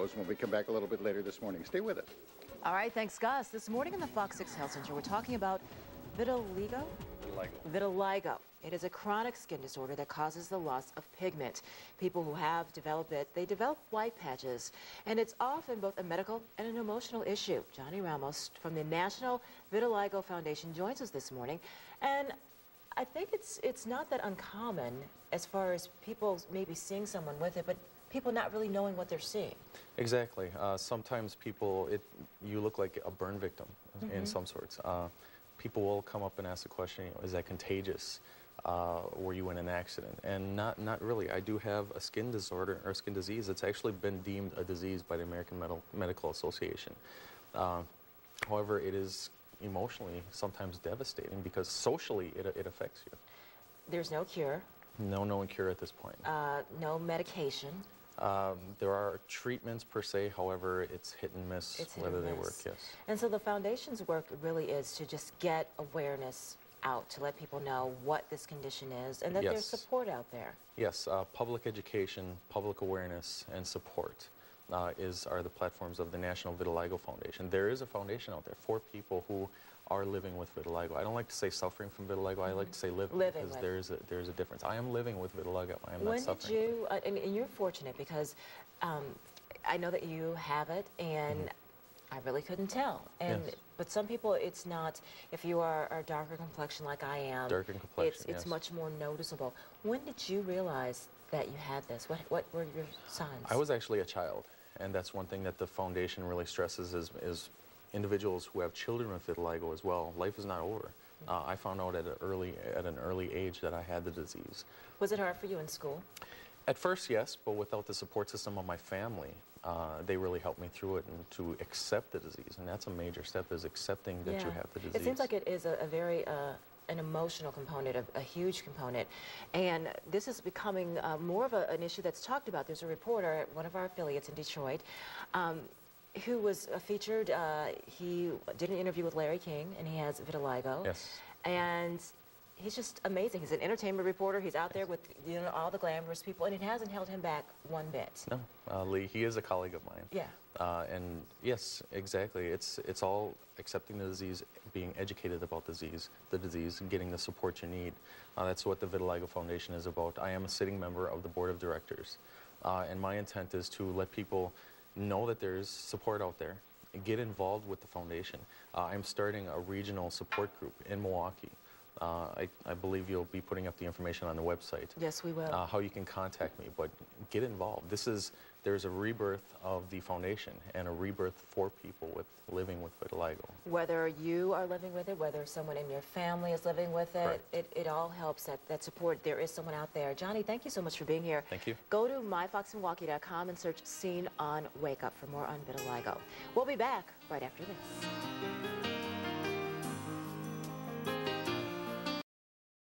those when we come back a little bit later this morning. Stay with us. All right, thanks, Gus. This morning in the Fox 6 Health Center, we're talking about vitiligo? Vitiligo. It is a chronic skin disorder that causes the loss of pigment. People who have developed it, they develop white patches, and it's often both a medical and an emotional issue. Johnny Ramos from the National Vitiligo Foundation joins us this morning, and I think it's not that uncommon as far as people maybe seeing someone with it, but people not really knowing what they're seeing. Exactly. Sometimes you look like a burn victim in some sorts. People will come up and ask the question, is that contagious? Were you in an accident? And not really. I do have a skin disorder or skin disease. It's actually been deemed a disease by the American Medical Association. However, it is emotionally sometimes devastating because socially it affects you. There's no cure. No known cure at this point. No medication. There are treatments per se, however, it's hit and miss whether they work, yes. And so the foundation's work really is to just get awareness out, to let people know what this condition is and that there's support out there. Yes, public education, public awareness, and support are the platforms of the National Vitiligo Foundation. There is a foundation out there for people who are living with vitiligo. I don't like to say suffering from vitiligo, I like to say living because there's a difference. I am living with vitiligo, I am not suffering. When did you, and you're fortunate because I know that you have it, and I really couldn't tell. But some people, it's not, if you are a darker complexion like I am, it's much more noticeable. When did you realize that you had this? What were your signs? I was actually a child, and that's one thing that the foundation really stresses is individuals who have children with vitiligo as well. Life is not over. I found out at an early age that I had the disease. Was it hard for you in school? At first, yes, but without the support system of my family, they really helped me through it and to accept the disease. And that's a major step, is accepting that you have the disease. It seems like it is a very an emotional component, a huge component. And this is becoming more of an issue that's talked about. There's a reporter at one of our affiliates in Detroit who was featured. He did an interview with Larry King, and he has vitiligo. Yes. And he's just amazing. He's an entertainment reporter. He's out there with all the glamorous people, and it hasn't held him back one bit. No, Lee, he is a colleague of mine. Yeah. And yes, exactly. It's all accepting the disease, being educated about the disease, and getting the support you need. That's what the Vitiligo Foundation is about. I am a sitting member of the board of directors, and my intent is to let people know that there's support out there and get involved with the foundation. I'm starting a regional support group in Milwaukee. I believe you'll be putting up the information on the website. Yes, we will. How you can contact me, but get involved. There's a rebirth of the foundation and a rebirth for people living with vitiligo. Whether you are living with it, whether someone in your family is living with it, it all helps, that support. There is someone out there. Johnny, thank you so much for being here. Thank you. Go to myfoxmilwaukee.com and search Seen on Wake Up for more on vitiligo. We'll be back right after this.